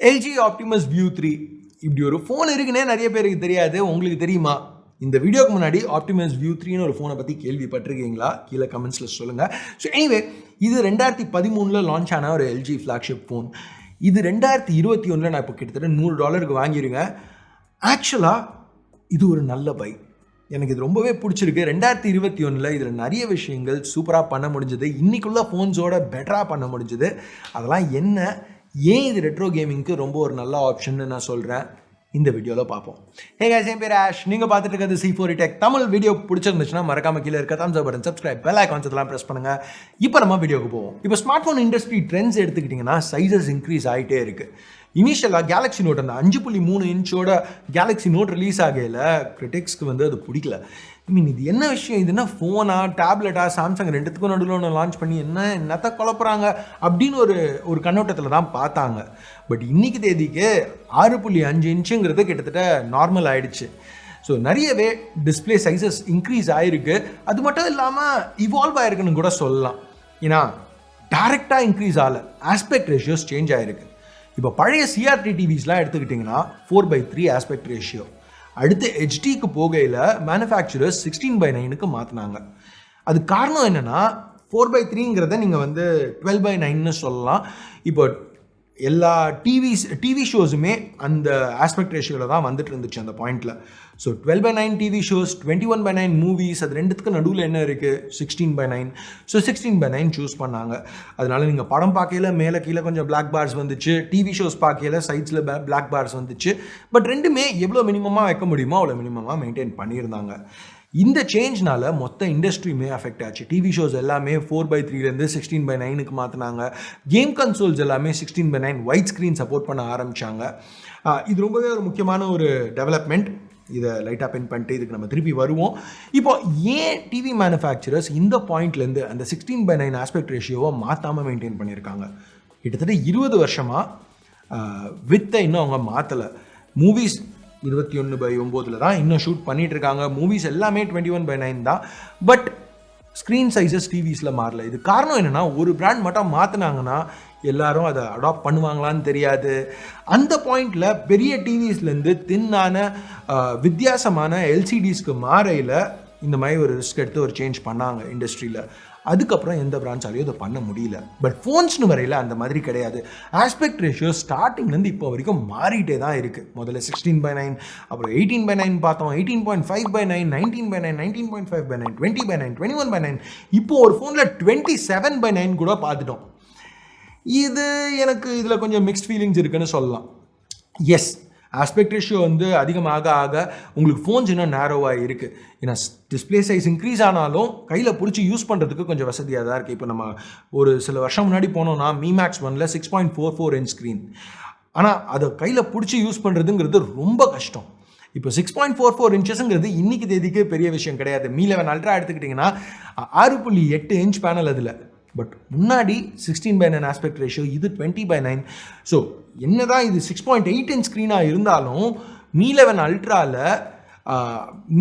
LG Optimus Vu 3 இப்படி ஒரு phone இருக்குன்னே நிறைய பேருக்கு தெரியாது. உங்களுக்கு தெரியுமா? இந்த வீடியோக்கு முன்னாடி Optimus Vu 3ன்னு ஒரு ஃபோனை பற்றி கேள்விப்பட்டிருக்கீங்களா? கீழே கமெண்ட்ஸில் சொல்லுங்கள். ஸோ எனிவே, இது 2013 லான்ச் ஆன ஒரு LG flagship ஃபோன். இது 2021 நான் இப்போ கிட்டத்தட்ட $100 வாங்கியிருக்கேன். ஆக்சுவலாக இது ஒரு நல்ல பை. எனக்கு இது ரொம்பவே பிடிச்சிருக்கு. 2021 இதில் நிறைய விஷயங்கள் சூப்பராக பண்ண முடிஞ்சது. இன்றைக்குள்ள ஃபோன்ஸோட பெட்டராக பண்ண முடிஞ்சது. அதெல்லாம் என்ன, ஏன் இது ரெட்ரோ கேமிங்க்கு ரொம்ப ஒரு நல்ல ஆப்ஷன் நான் சொல்கிறேன், இந்த வீடியோவில் பார்ப்போம். ஹே गाइस, என் பேர் ஆஷ். நீங்கள் பார்த்துட்டு இருக்கிறது C4 Tech தமிழ். வீடியோ பிடிச்சிருந்துச்சுன்னா மறக்காம கீழே இருக்க thumbs up button, subscribe, bell icons இதெல்லாம் ப்ரெஸ் பண்ணுங்கள். இப்போ நம்ம வீடியோக்கு போவோம். இப்போ ஸ்மார்ட் ஃபோன் இண்டஸ்ட்ரி ட்ரெண்ட்ஸ் எடுத்துக்கிட்டிங்கன்னா சைஸஸ் இன்க்ரீஸ் ஆகிட்டே இருக்குது. இனிஷியலாக கேலக்ஸி நோட் அந்த 5.3 இன்ச்சோட கேலக்ஸி நோட் ரிலீஸ் ஆகையில் கிரிட்டிக்ஸ்க்கு அது பிடிக்கல. இது என்ன விஷயம், இது என்ன ஃபோனா டேப்லெட்டா, சாம்சங் ரெண்டுத்துக்கும் நடுவில் ஒன்று லான்ச் பண்ணி என்னத்தை குழப்புறாங்க அப்படின்னு ஒரு கண்ணோட்டத்தில் தான் பார்த்தாங்க. பட் இன்னைக்கு தேதிக்கு 6.5 இன்ச்சுங்கிறது கிட்டத்தட்ட நார்மல் ஆயிடுச்சு. ஸோ நிறையவே டிஸ்பிளே சைஸஸ் இன்க்ரீஸ் ஆகிருக்கு. அது மட்டும் இல்லாமல் இவால்வ் ஆகிருக்குன்னு கூட சொல்லலாம். ஏன்னா டைரெக்டாக இன்க்ரீஸ் ஆகலை, ஆஸ்பெக்ட் ரேஷியோஸ் சேஞ்ச் ஆகிருக்கு. இப்போ பழைய CRT டிவிஸ்லாம் எடுத்துக்கிட்டிங்கன்னா 4:3 ஆஸ்பெக்ட் ரேஷியோ. அடுத்து HDக்கு போகையில் மேனுஃபேக்சரர்ஸ் 16:9க்கு மாற்றினாங்க. அது காரணம் என்னென்னா 4:3ங்கிறத நீங்கள் 12:9ன்னு சொல்லலாம். இப்போ எல்லா டிவி ஷோஸுமே அந்த ஆஸ்பெக்ட் ரேஷியோவில் தான் வந்துட்டு இருந்துச்சு அந்த பாயிண்டில். ஸோ 12:9 டிவி ஷோஸ், 21:9 மூவிஸ், அது ரெண்டுத்துக்கு நடுவில் என்ன இருக்குது, 16:9. ஸோ 16:9 சூஸ் பண்ணாங்க. அதனால் நீங்கள் படம் பார்க்கையில் மேலே கீழே கொஞ்சம் பிளாக் பார்ஸ் வந்துச்சு, டிவி ஷோஸ் பார்க்கையில் சைட்ஸில் பிளாக் பார்ஸ் வந்துச்சு. பட் ரெண்டுமே எவ்வளோ மினிமமாக வைக்க முடியுமோ அவ்வளோ மினிமமாக மெயின்டைன் பண்ணியிருந்தாங்க. இந்த சேஞ்ச்னால மொத்த இண்டஸ்ட்ரியுமே அஃபெக்ட் ஆச்சு. டிவி ஷோஸ் எல்லாமே 4:3லேருந்து 16:9க்கு மாற்றினாங்க. கேம் கன்சோல்ஸ் எல்லாமே 16:9 ஒயிட் ஸ்க்ரீன் சப்போர்ட் பண்ண ஆரம்பித்தாங்க. இது ரொம்பவே ஒரு முக்கியமான ஒரு டெவலப்மெண்ட். இதை லைட்டாக பென் பண்ணிட்டு இதுக்கு நம்ம திருப்பி வருவோம். இப்போ ஏன் டிவி மேனுஃபேக்சரர்ஸ் இந்த பாயிண்ட்லேருந்து அந்த 16:9 ஆஸ்பெக்ட் ரேஷியோவை மாற்றாமல் மெயின்டைன் பண்ணியிருக்காங்க? கிட்டத்தட்ட 20 வருஷமாக வித்தை இன்னும் அவங்க மாற்றலை. மூவிஸ் 21:9 தான் இன்னும் ஷூட் பண்ணிட்டு இருக்காங்க. மூவிஸ் எல்லாமே 21:9 தான். பட் ஸ்க்ரீன் சைஸஸ் டிவிஸில் மாறல. இது காரணம் என்னென்னா, ஒரு பிராண்ட் மட்டும் மாற்றினாங்கன்னா எல்லாரும் அதை அடாப்ட் பண்ணுவாங்களான்னு தெரியாது. அந்த பாயிண்டில் பெரிய டிவிஸ்லேருந்து தின்னான வித்தியாசமான LCDஸ்க்கு மாறையில் இந்த மாதிரி ஒரு ரிஸ்க் எடுத்து ஒரு சேஞ்ச் பண்ணாங்க இண்டஸ்ட்ரியில். அதுக்கப்புறம் எந்த பிராண்ட்ஸாலையும் அதை பண்ண முடியல. பட் ஃபோன்ஸ்னு வரையில் அந்த மாதிரி கிடையாது. ஆஸ்பெக்ட் ரேஷியோ ஸ்டார்டிங்லேருந்து இப்போ வரைக்கும் மாறிட்டே தான் இருக்குது. முதல்ல 16:9, அப்புறம் 18:9 பார்த்தோம், 18.5/9, 19/9, 19.5/9, 20/9, 21/9, இப்போ ஒரு ஃபோனில் 27/9 கூட பார்த்துட்டோம். இது எனக்கு இதில் கொஞ்சம் மிக்ஸ்ட் ஃபீலிங்ஸ் இருக்குன்னு சொல்லலாம். எஸ், ஆஸ்பெக்ட் ரேஷியோ அதிகமாக ஆக உங்களுக்கு ஃபோன்ஸ் இன்னும் நேரோவாக இருக்குது. ஏன்னா டிஸ்பிளே சைஸ் இன்க்ரீஸ் ஆனாலும் கையில் பிடிச்சி யூஸ் பண்ணுறதுக்கு கொஞ்சம் வசதியாக தான் இருக்குது. இப்போ நம்ம ஒரு சில வருஷம் முன்னாடி போனோம்னா Mi Max 1ல் 6.44 இன்ச் ஸ்க்ரீன். ஆனால் அதை கையில் பிடிச்சி யூஸ் பண்ணுறதுங்கிறது ரொம்ப கஷ்டம். இப்போ 6.44 இன்ச்சஸ்ங்கிறது இன்றைக்கி தேதிக்கு பெரிய விஷயம் கிடையாது. Mi 11 Ultra எடுத்துக்கிட்டிங்கன்னா 6.8 இன்ச் பேனல் அதில். பட் முன்னாடி 16:9 ஆஸ்பெக்ட் ரேஷியோ, இது 20:9. ஸோ என்னதான் இது 6.8 இன்ச் ஸ்க்ரீனாக இருந்தாலும் Mi 11 Ultraவில்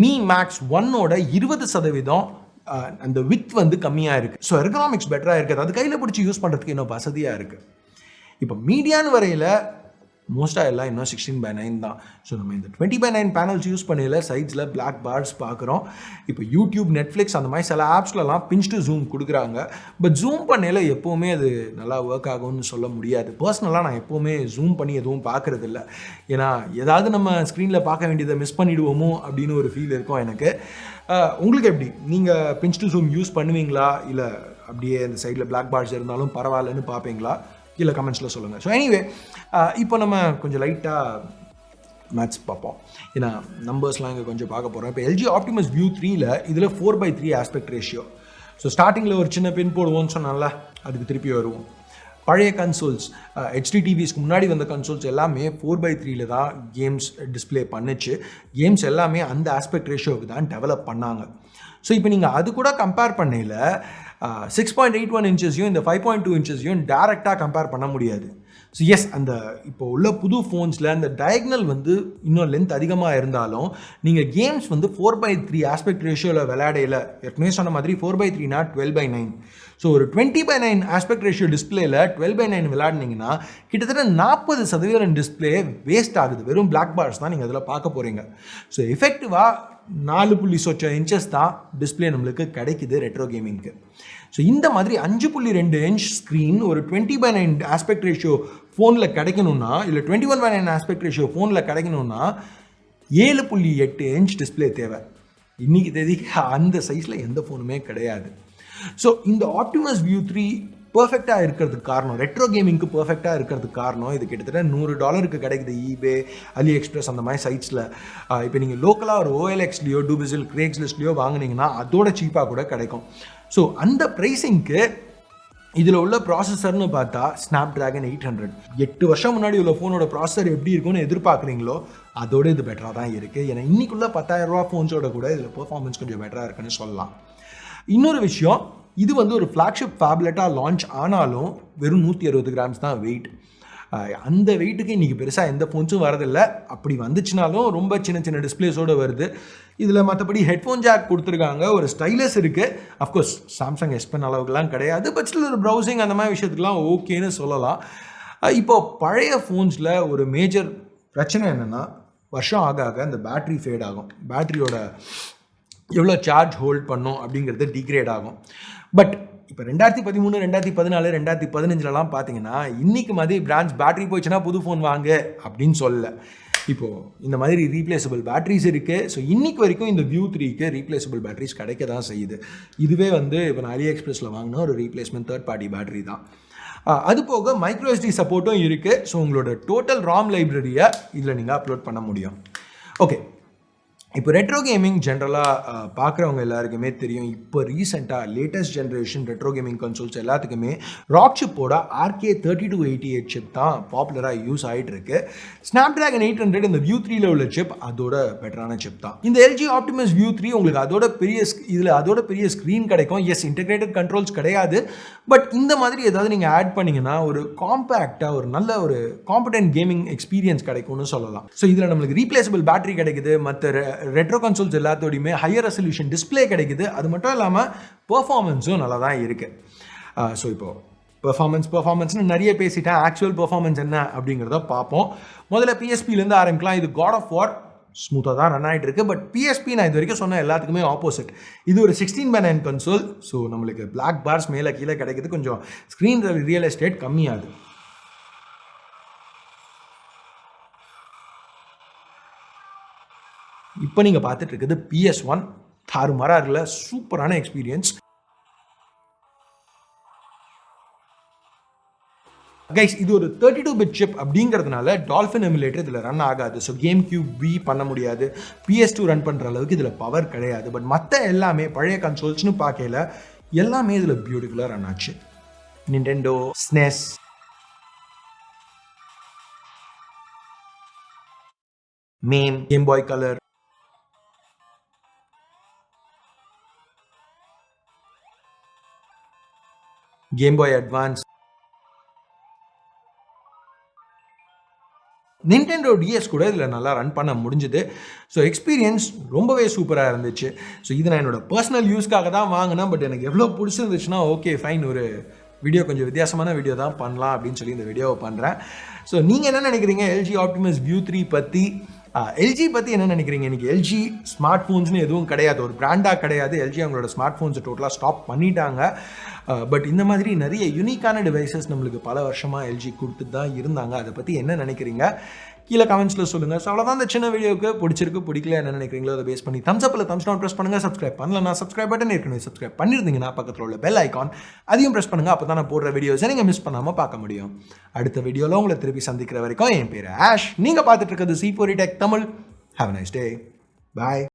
Mi Max 1ஓட 20% அந்த வித் கம்மியாக இருக்குது. ஸோ எர்கனாமிக்ஸ் பெட்டராக இருக்குது. அது கையில் பிடிச்சி யூஸ் பண்ணுறதுக்கு இன்னும் வசதியாக இருக்குது. இப்போ மீடியான்னு வரையில் மோஸ்ட்டாக எல்லாம் இன்னும் 16:9 தான். ஸோ நம்ம இந்த 20:9 பேனல்ஸ் யூஸ் பண்ணல சைட்ஸில் பிளாக் பார்ஸ் பார்க்குறோம். இப்போ யூடியூப், நெட்ஃப்ளிக்ஸ் அந்த மாதிரி சில ஆப்ஸ்லலாம் பிஞ்ச் டு ஜூம் கொடுக்குறாங்க. பட் ஜூம் பண்ணல எப்போவுமே அது நல்லா ஒர்க் ஆகும்னு சொல்ல முடியாது. பர்சனலாக நான் எப்போவுமே ஜூம் பண்ணி எதுவும் பார்க்குறது இல்லை. ஏன்னா ஏதாவது நம்ம ஸ்க்ரீனில் பார்க்க வேண்டியதை மிஸ் பண்ணிவிடுவோமோ அப்படின்னு ஒரு ஃபீல் இருக்கும் எனக்கு. உங்களுக்கு எப்படி, நீங்கள் பிஞ்ச் டு ஜூம் யூஸ் பண்ணுவீங்களா, இல்லை அப்படியே அந்த சைடில் பிளாக் பார்ஸ் இருந்தாலும் பரவாயில்லன்னு பார்ப்பீங்களா? கீழே கமெண்ட்ஸில் சொல்லுங்கள். ஸோ எனிவே, இப்போ நம்ம கொஞ்சம் லைட்டாக மேட்ச் பார்ப்போம். ஏன்னா நம்பர்ஸ்லாம் இங்கே கொஞ்சம் பார்க்க போகிறோம். இப்போ LG Optimus Vu 3ல் இதில் 4:3 ஆஸ்பெக்ட் ரேஷியோ. ஸோ ஸ்டார்டிங்கில் ஒரு சின்ன பின் போடுவோம்னு சொன்னால அதுக்கு திருப்பி வருவோம். பழைய கன்சோல்ஸ், HD டிவிஸ்க்கு முன்னாடி வந்த கன்சோல்ஸ் எல்லாமே 4:3 தான் கேம்ஸ் டிஸ்பிளே பண்ணிச்சு. கேம்ஸ் எல்லாமே அந்த ஆஸ்பெக்ட் ரேஷியோவுக்கு தான் டெவலப் பண்ணாங்க. ஸோ இப்போ நீங்கள் அது கூட கம்பேர் பண்ணையில் 6.81 இன்ச்சஸையும் இந்த 5.2 இன்ச்சஸையும் டேரெக்டாக கம்பேர் பண்ண முடியாது. ஸோ எஸ், அந்த இப்போ உள்ள புது ஃபோன்ஸில் அந்த டயக்னல் இன்னும் லென்த் அதிகமாக இருந்தாலும் நீங்கள் கேம்ஸ் 4:3 ஆஸ்பெக்ட் ரேஷியோவில் விளையாடையில் ஏற்கனவே சொன்ன மாதிரி 4:3னா 12:9. ஸோ ஒரு 20:9 ஆஸ்பெக்ட் ரேஷியோ டிஸ்பிளேல 12:9 விளையாடினீங்கன்னா கிட்டத்தட்ட 40% டிஸ்பிளே வேஸ்ட் ஆகுது. வெறும் பிளாக் பார்ஸ் தான் நீங்கள் அதில் பார்க்க போகிறீங்க. ஸோ எஃபெக்டிவாக 4.8 இன்ச்சஸ் தான் டிஸ்பிளே நம்மளுக்கு கிடைக்குது ரெட்ரோ கேமிங்க்கு. ஸோ இந்த மாதிரி 5.2 இன்ச் ஸ்க்ரீன் ஒரு 20:9 ஆஸ்பெக்ட் ரேஷியோ ஃபோனில் கிடைக்கணும்னா, இல்லை 21:9 ஆஸ்பெக்ட் ரேஷியோ ஃபோனில் கிடைக்கணும்னா 7.8 இன்ச் டிஸ்பிளே தேவை. இன்றைக்கி தேதிக்கு அந்த சைஸில் எந்த ஃபோனுமே கிடையாது. ஸோ இந்த ஆப்டிமஸ் வியூ 3 பர்ஃபெக்டாக இருக்கிறதுக்கு காரணம், ரெட்ரோ கேமிங்க்கு பர்ஃபெக்டாக இருக்கிறதுக்கு காரணம், இது கிட்டத்தட்ட $100 கிடைக்குது ஈபே, அலி எக்ஸ்பிரஸ் அந்த மாதிரி சைட்ஸில். இப்போ நீங்கள் லோக்கலாக ஒரு OLX-லையோ டூபிசில் கிரேக்ஸ்லிஸ்ட்லையோ வாங்கினீங்கன்னா அதோட சீப்பாக கூட கிடைக்கும். ஸோ அந்த ப்ரைஸிங்க்கு இதில் உள்ள ப்ராசஸர்னு பார்த்தா Snapdragon 800. 8 வருஷம் முன்னாடி உள்ள ஃபோனோட ப்ராசஸர் எப்படி இருக்கும்னு எதிர்பார்க்குறீங்களோ அதோடு இது பெட்டராக தான் இருக்குது. ஏன்னா இன்றைக்குள்ள $10,000 ஃபோன்ஸோட கூட இதில் பெர்ஃபார்மன்ஸ் கொஞ்சம் பெட்டராக இருக்குன்னு சொல்லலாம். இன்னொரு விஷயம், இது வந்து ஒரு ஃப்ளாக்ஷிப் ஃபேப்லெட்டாக லான்ச் ஆனாலும் வெறும் 160 கிராம்ஸ் தான் வெயிட். அந்த வெயிட்டுக்கு இன்றைக்கி பெருசாக எந்த ஃபோன்ஸும் வரதில்லை. அப்படி வந்துச்சுனாலும் ரொம்ப சின்ன சின்ன டிஸ்பிளேஸோடு வருது. இதில் மற்றபடி ஹெட்ஃபோன் ஜாக் கொடுத்துருக்காங்க, ஒரு ஸ்டைலஸ் இருக்குது. அஃப்கோர்ஸ் சாம்சங் S Pen அளவுக்குலாம் கிடையாது, பட் ஸ்டில் ஒரு ப்ரௌசிங் அந்த மாதிரி விஷயத்துக்குலாம் ஓகேன்னு சொல்லலாம். இப்போ பழைய ஃபோன்ஸில் ஒரு மேஜர் பிரச்சனை என்னென்னா, வருஷம் ஆக ஆக அந்த பேட்ரி ஃபேட் ஆகும். பேட்டரியோட எவ்வளோ சார்ஜ் ஹோல்ட் பண்ணும் அப்படிங்கிறது டிகிரேட் ஆகும். பட் இப்போ 2013, 2014, 2015 பார்த்தீங்கன்னா இன்றைக்கி மாதிரி பிராண்ட்ஸ் பேட்டரி போயிடுச்சுன்னா புது ஃபோன் வாங்க அப்படின்னு சொல்லலை. இப்போது இந்த மாதிரி ரீப்ளேசபிள் பேட்டரிஸ் இருக்குது. ஸோ இன்றைக்கி வரைக்கும் இந்த வியூ 3க்கு ரீப்ளேசபிள் பேட்டரிஸ் கிடைக்க தான் செய்யுது. இதுவே வந்து இப்போ நான் அலி எக்ஸ்பிரஸில் வாங்கினா ஒரு ரீப்ளேஸ்மெண்ட் தேர்ட் பார்ட்டி பேட்டரி தான். அது போக மைக்ரோ SD சப்போர்ட்டும் இருக்குது. ஸோ உங்களோட டோட்டல் ROM லைப்ரரியை இதில் நீங்கள் அப்லோட் பண்ண முடியும். ஓகே, இப்போ ரெட்ரோ கேமிங் ஜென்ரலாக பார்க்குறவங்க எல்லாருக்குமே தெரியும். இப்போ ரீசெண்டாக latest generation retro gaming consoles எல்லாத்துக்குமே ராக்ஷிப்போட RK3288 சிப் தான் பாப்புலராக யூஸ் ஆகிட்டு இருக்கு. Snapdragon 800 இந்த வியூ 3ல உள்ள சிப் அதோட பெட்டரான சிப் தான். இந்த LG Optimus Vu 3 உங்களுக்கு அதோட பெரிய ஸ்க்ரீன் கிடைக்கும். எஸ், இன்டெகிரேட்டட் கண்ட்ரோல்ஸ் கிடையாது. பட் இந்த மாதிரி ஏதாவது நீங்கள் ஆட் பண்ணிங்கன்னா ஒரு காம்பேக்டாக ஒரு நல்ல ஒரு காம்படென்ட் கேமிங் எக்ஸ்பீரியன்ஸ் கிடைக்கும்னு சொல்லலாம். ஸோ இதில் நம்மளுக்கு ரீப்ளேசபிள் பேட்டரி கிடைக்குது, மற்ற ரெட்ரோ கன்சோல்ஸ் எல்லாத்தோடையுமே ஹையர் ரெசல்யூஷன் டிஸ்பிளே கிடைக்குது. அது மட்டும் இல்லாமல் பெர்ஃபார்மன்ஸும் நல்லா தான் இருக்குது. ஸோ இப்போது பெர்ஃபார்மன்ஸ்னு நிறைய பேசிட்டேன். ஆக்சுவல் பெர்ஃபார்மன்ஸ் என்ன அப்படிங்கிறத பார்ப்போம். முதல்ல PSPலேருந்து ஆரம்பிக்கலாம். இது God of War ஸ்மூத்தாக தான் ரன் ஆகிட்டு இருக்கு. பட் PSP நான் இது வரைக்கும் சொன்ன எல்லாத்துக்குமே ஆப்போசிட். இது ஒரு 16:9 கன்சோல். ஸோ நம்மளுக்கு பிளாக் பார்ஸ் மேலே கீழே கிடைக்குது, கொஞ்சம் ஸ்க்ரீன் ரியல் எஸ்டேட் கம்மியாகுது. இப்போ நீங்கள் பார்த்துட்டு இருக்குது PS1. தாறுமாறாக இருக்குல்ல, சூப்பரான எக்ஸ்பீரியன்ஸ். கைஸ், இது ஒரு 32-bit சிப் அப்படிங்கிறதுனால டால்ஃபின் எமுலேட்டர் இதில் ரன் ஆகாது. ஸோ GameCube V பண்ண முடியாது, PS2 ரன் பண்ணுற அளவுக்கு இதில் பவர் கிடையாது. பட் மற்ற எல்லாமே பழைய கன்சோல்ஸ்னு பார்க்கல எல்லாமே இதில் பியூட்டிஃபுல்லாக ரன் ஆச்சு. Nintendo, SNES, MAME, Game Boy Color, Game Boy Advance, Nintendo DS கூட இதில் நல்லா ரன் பண்ண முடிஞ்சுது. ஸோ எக்ஸ்பீரியன்ஸ் ரொம்பவே சூப்பராக இருந்துச்சு. ஸோ இது நான் என்னோட பர்சனல் யூஸ்க்காக தான் வாங்கினேன். பட் எனக்கு எவ்வளோ பிடிச்சிருந்துச்சுன்னா ஓகே ஃபைன், ஒரு வீடியோ கொஞ்சம் வித்தியாசமான வீடியோ தான் பண்ணலாம் அப்படின்னு சொல்லி இந்த வீடியோவை பண்ணுறேன். ஸோ நீங்கள் என்ன நினைக்கிறீங்க LG Optimus Vu 3 பற்றி? LG பற்றி என்ன நினைக்கிறீங்க? இன்றைக்கி LG ஸ்மார்ட் ஃபோன்ஸ்னு எதுவும் கிடையாது, ஒரு பிராண்டாக கிடையாது. LG அவங்களோட ஸ்மார்ட் ஃபோன்ஸை டோட்டலாக ஸ்டாப் பண்ணிட்டாங்க. பட் இந்த மாதிரி நிறைய யூனிக்கான டிவைசஸ் நம்மளுக்கு பல வருஷமாக LG கொடுத்துட்டு தான் இருந்தாங்க. அதை பற்றி என்ன நினைக்கிறீங்க கீழே கமெண்ட்ஸில் சொல்லுங்கள். ஸோ அவ்வளோதான் இந்த சின்ன வீடியோவுக்கு. பிடிச்சிருக்கு பிடிக்கல என்ன நினைக்கிறீங்களோ அதை பேஸ் பண்ணி தம்ஸ் அப்பில் தம்ஸ் டவுன் ப்ரெஸ் பண்ணுங்கள். சப்ஸ்கிரைப் பண்ணலன்னா சப்ஸ்கிரைப் பட்டன் ஏற்கனவே சப்ஸ்கிரைப் பண்ணியிருந்தீங்கன்னா பக்கத்தில் உள்ள பெல் ஐக்கான் அதையும் ப்ரெஸ் பண்ணுங்கள். அப்போ தான் நான் போடுற வீடியோஸை நீங்கள் மிஸ் பண்ணாமல் பார்க்க முடியும். அடுத்த வீடியோவில் உங்களை திருப்பி சந்திக்கிற வரைக்கும் என் பேர் ஆஷ். நீங்கள் பார்த்துட்டு இருக்கிறது C4E Tech Tamil. Have a nice day. Bye.